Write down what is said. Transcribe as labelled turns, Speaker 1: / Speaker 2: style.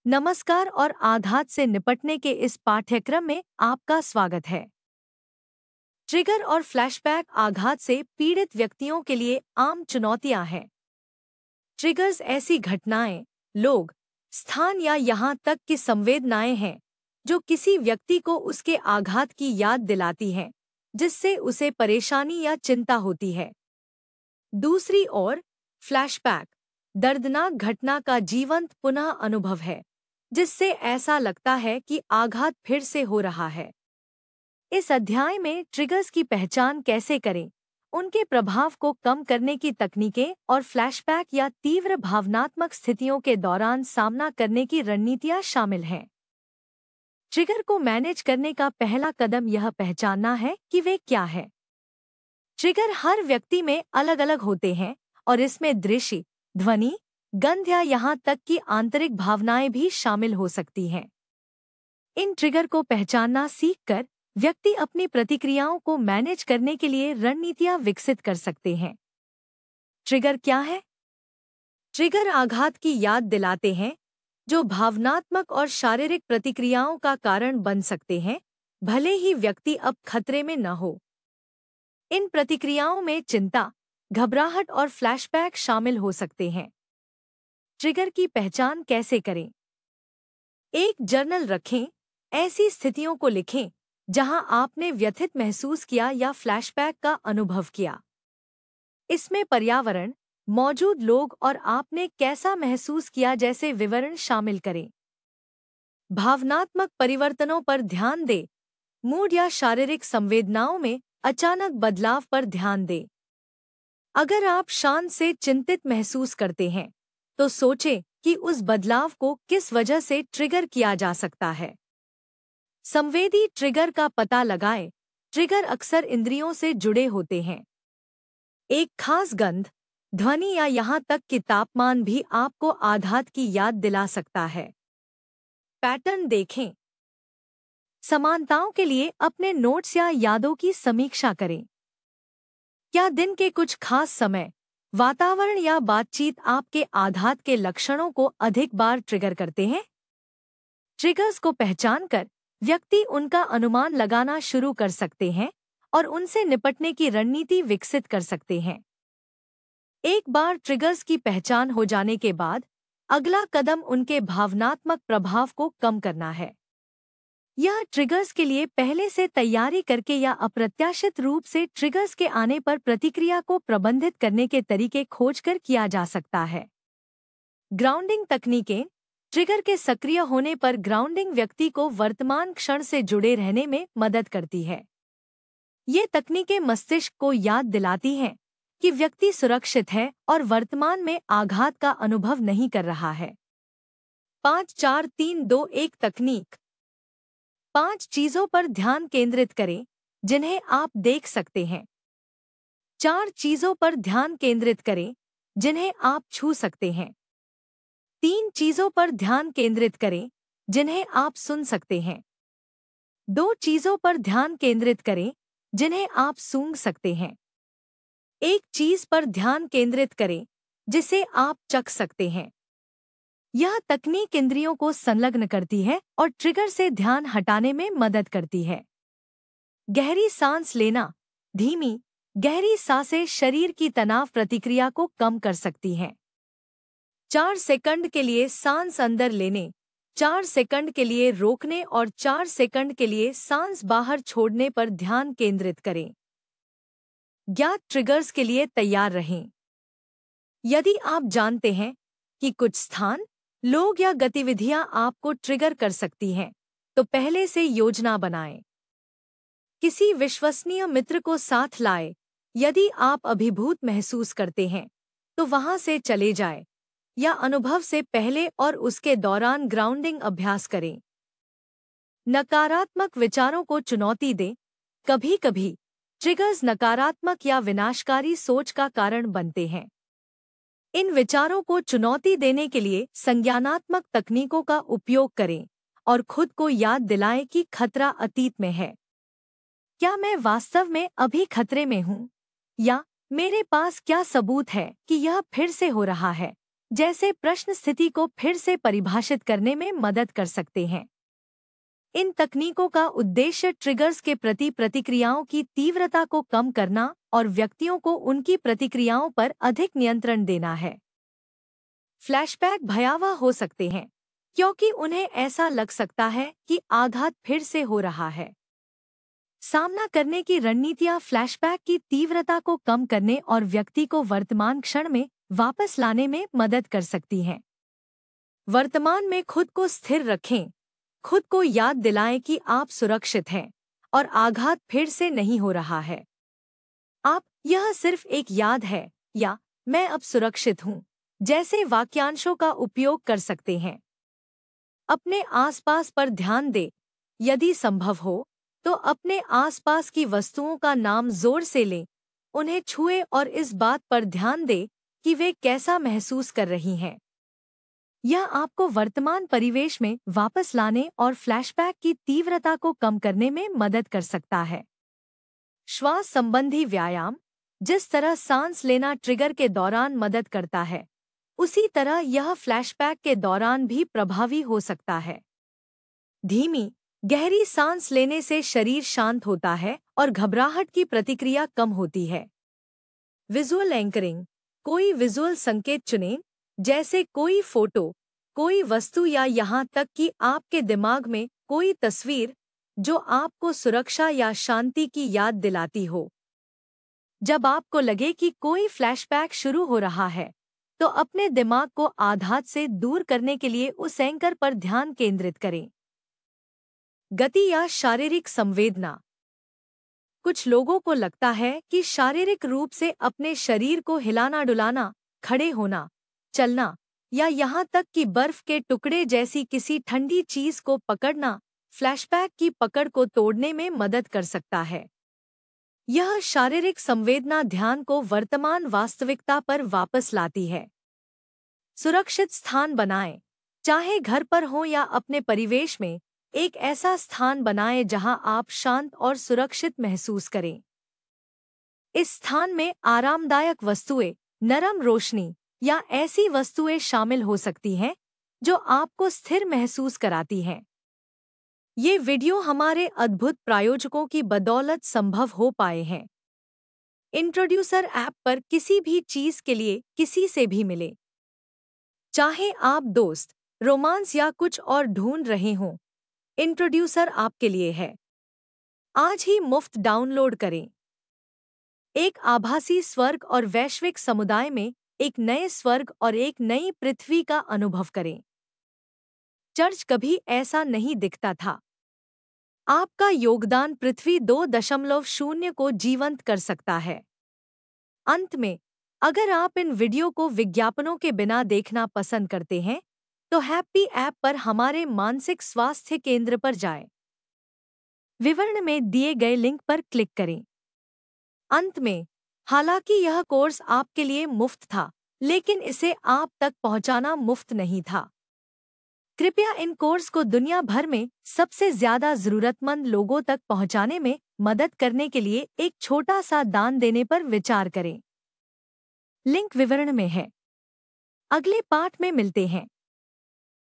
Speaker 1: नमस्कार और आघात से निपटने के इस पाठ्यक्रम में आपका स्वागत है। ट्रिगर और फ्लैशबैक आघात से पीड़ित व्यक्तियों के लिए आम चुनौतियां हैं। ट्रिगर्स ऐसी घटनाएं, लोग, स्थान या यहाँ तक कि संवेदनाएं हैं जो किसी व्यक्ति को उसके आघात की याद दिलाती हैं, जिससे उसे परेशानी या चिंता होती है। दूसरी ओर, फ्लैशबैक दर्दनाक घटना का जीवंत पुनः अनुभव है, जिससे ऐसा लगता है कि आघात फिर से हो रहा है। इस अध्याय में ट्रिगर्स की पहचान कैसे करें, उनके प्रभाव को कम करने की तकनीकें और फ्लैशबैक या तीव्र भावनात्मक स्थितियों के दौरान सामना करने की रणनीतियां शामिल हैं। ट्रिगर को मैनेज करने का पहला कदम यह पहचानना है कि वे क्या है। ट्रिगर हर व्यक्ति में अलग अलग होते हैं और इसमें दृश्य, ध्वनि, गंध या यहाँ तक कि आंतरिक भावनाएं भी शामिल हो सकती हैं। इन ट्रिगर को पहचानना सीखकर व्यक्ति अपनी प्रतिक्रियाओं को मैनेज करने के लिए रणनीतियां विकसित कर सकते हैं। ट्रिगर क्या है? ट्रिगर आघात की याद दिलाते हैं जो भावनात्मक और शारीरिक प्रतिक्रियाओं का कारण बन सकते हैं, भले ही व्यक्ति अब खतरे में न हो। इन प्रतिक्रियाओं में चिंता, घबराहट और फ्लैशबैक शामिल हो सकते हैं। ट्रिगर की पहचान कैसे करें? एक जर्नल रखें। ऐसी स्थितियों को लिखें जहां आपने व्यथित महसूस किया या फ्लैशबैक का अनुभव किया। इसमें पर्यावरण, मौजूद लोग और आपने कैसा महसूस किया जैसे विवरण शामिल करें। भावनात्मक परिवर्तनों पर ध्यान दें। मूड या शारीरिक संवेदनाओं में अचानक बदलाव पर ध्यान दें। अगर आप शांत से चिंतित महसूस करते हैं, तो सोचें कि उस बदलाव को किस वजह से ट्रिगर किया जा सकता है। संवेदी ट्रिगर का पता लगाएं। ट्रिगर अक्सर इंद्रियों से जुड़े होते हैं। एक खास गंध, ध्वनि या यहाँ तक कि तापमान भी आपको आघात की याद दिला सकता है। पैटर्न देखें। समानताओं के लिए अपने नोट्स या यादों की समीक्षा करें। क्या दिन के कुछ खास समय, वातावरण या बातचीत आपके आघात के लक्षणों को अधिक बार ट्रिगर करते हैं? ट्रिगर्स को पहचानकर व्यक्ति उनका अनुमान लगाना शुरू कर सकते हैं और उनसे निपटने की रणनीति विकसित कर सकते हैं। एक बार ट्रिगर्स की पहचान हो जाने के बाद अगला कदम उनके भावनात्मक प्रभाव को कम करना है। यह ट्रिगर्स के लिए पहले से तैयारी करके या अप्रत्याशित रूप से ट्रिगर्स के आने पर प्रतिक्रिया को प्रबंधित करने के तरीके खोजकर किया जा सकता है। ग्राउंडिंग तकनीकें। ट्रिगर के सक्रिय होने पर ग्राउंडिंग व्यक्ति को वर्तमान क्षण से जुड़े रहने में मदद करती है। ये तकनीकें मस्तिष्क को याद दिलाती हैं कि व्यक्ति सुरक्षित है और वर्तमान में आघात का अनुभव नहीं कर रहा है। 5-4-3-2-1 तकनीक। 5 चीजों पर ध्यान केंद्रित करें जिन्हें आप देख सकते हैं। 4 चीजों पर ध्यान केंद्रित करें जिन्हें आप छू सकते हैं। 3 चीजों पर ध्यान केंद्रित करें जिन्हें आप सुन सकते हैं। 2 चीजों पर ध्यान केंद्रित करें जिन्हें आप सूंघ सकते हैं। 1 चीज पर ध्यान केंद्रित करें जिसे आप चख सकते हैं। यह तकनीक इंद्रियों को संलग्न करती है और ट्रिगर से ध्यान हटाने में मदद करती है। गहरी सांस लेना। धीमी, गहरी सांसें शरीर की तनाव प्रतिक्रिया को कम कर सकती हैं। 4 सेकंड के लिए सांस अंदर लेने, 4 सेकंड के लिए रोकने और 4 सेकंड के लिए सांस बाहर छोड़ने पर ध्यान केंद्रित करें। ज्ञात ट्रिगर्स के लिए तैयार रहें। यदि आप जानते हैं कि कुछ स्थान, लोग या गतिविधियां आपको ट्रिगर कर सकती हैं, तो पहले से योजना बनाएं। किसी विश्वसनीय मित्र को साथ लाएं। यदि आप अभिभूत महसूस करते हैं, तो वहां से चले जाएं या अनुभव से पहले और उसके दौरान ग्राउंडिंग अभ्यास करें। नकारात्मक विचारों को चुनौती दें। कभी-कभी ट्रिगर्स नकारात्मक या विनाशकारी सोच का कारण बनते हैं। इन विचारों को चुनौती देने के लिए संज्ञानात्मक तकनीकों का उपयोग करें और खुद को याद दिलाएं कि खतरा अतीत में है। क्या मैं वास्तव में अभी खतरे में हूँ? या मेरे पास क्या सबूत है कि यह फिर से हो रहा है? जैसे प्रश्न स्थिति को फिर से परिभाषित करने में मदद कर सकते हैं। इन तकनीकों का उद्देश्य ट्रिगर्स के प्रति प्रतिक्रियाओं की तीव्रता को कम करना और व्यक्तियों को उनकी प्रतिक्रियाओं पर अधिक नियंत्रण देना है। फ्लैशबैक भयावह हो सकते हैं क्योंकि उन्हें ऐसा लग सकता है कि आघात फिर से हो रहा है। सामना करने की रणनीतियां फ्लैशबैक की तीव्रता को कम करने और व्यक्ति को वर्तमान क्षण में वापस लाने में मदद कर सकती हैं। वर्तमान में खुद को स्थिर रखें, खुद को याद दिलाएं कि आप सुरक्षित हैं और आघात फिर से नहीं हो रहा है। आप यह सिर्फ एक याद है या मैं अब सुरक्षित हूं जैसे वाक्यांशों का उपयोग कर सकते हैं। अपने आसपास पर ध्यान दें। यदि संभव हो तो अपने आसपास की वस्तुओं का नाम जोर से लें, उन्हें छुएं और इस बात पर ध्यान दें कि वे कैसा महसूस कर रही हैं। यह आपको वर्तमान परिवेश में वापस लाने और फ्लैशबैक की तीव्रता को कम करने में मदद कर सकता है। श्वास संबंधी व्यायाम। जिस तरह सांस लेना ट्रिगर के दौरान मदद करता है, उसी तरह यह फ्लैशबैक के दौरान भी प्रभावी हो सकता है। धीमी, गहरी सांस लेने से शरीर शांत होता है और घबराहट की प्रतिक्रिया कम होती है। Visual anchoring. कोई विजुअल संकेत चुनें, जैसे कोई फोटो, कोई वस्तु या यहाँ तक कि आपके दिमाग में कोई तस्वीर जो आपको सुरक्षा या शांति की याद दिलाती हो। जब आपको लगे कि कोई फ्लैशबैक शुरू हो रहा है, तो अपने दिमाग को आघात से दूर करने के लिए उस एंकर पर ध्यान केंद्रित करें। गति या शारीरिक संवेदना। कुछ लोगों को लगता है कि शारीरिक रूप से अपने शरीर को हिलाना डुलाना, खड़े होना, चलना या यहाँ तक कि बर्फ के टुकड़े जैसी किसी ठंडी चीज को पकड़ना फ्लैशबैक की पकड़ को तोड़ने में मदद कर सकता है। यह शारीरिक संवेदना ध्यान को वर्तमान वास्तविकता पर वापस लाती है। सुरक्षित स्थान बनाएं। चाहे घर पर हो या अपने परिवेश में, एक ऐसा स्थान बनाएं जहां आप शांत और सुरक्षित महसूस करें। इस स्थान में आरामदायक वस्तुएं, नरम रोशनी या ऐसी वस्तुएं शामिल हो सकती हैं जो आपको स्थिर महसूस कराती हैं। ये वीडियो हमारे अद्भुत प्रायोजकों की बदौलत संभव हो पाए हैं। इंट्रोड्यूसर ऐप पर किसी भी चीज के लिए किसी से भी मिले। चाहे आप दोस्त, रोमांस या कुछ और ढूंढ रहे हों, इंट्रोड्यूसर आपके लिए है। आज ही मुफ्त डाउनलोड करें। एक आभासी स्वर्ग और वैश्विक समुदाय में एक नए स्वर्ग और एक नई पृथ्वी का अनुभव करें। चर्च कभी ऐसा नहीं दिखता था। आपका योगदान पृथ्वी 2.0 को जीवंत कर सकता है। अंत में, अगर आप इन वीडियो को विज्ञापनों के बिना देखना पसंद करते हैं, तो हैप्पी ऐप पर हमारे मानसिक स्वास्थ्य केंद्र पर जाएं। विवरण में दिए गए लिंक पर क्लिक करें। अंत में, हालांकि यह कोर्स आपके लिए मुफ्त था, लेकिन इसे आप तक पहुंचाना मुफ्त नहीं था। कृपया इन कोर्स को दुनिया भर में सबसे ज्यादा जरूरतमंद लोगों तक पहुंचाने में मदद करने के लिए एक छोटा सा दान देने पर विचार करें। लिंक विवरण में है। अगले पाठ में मिलते हैं।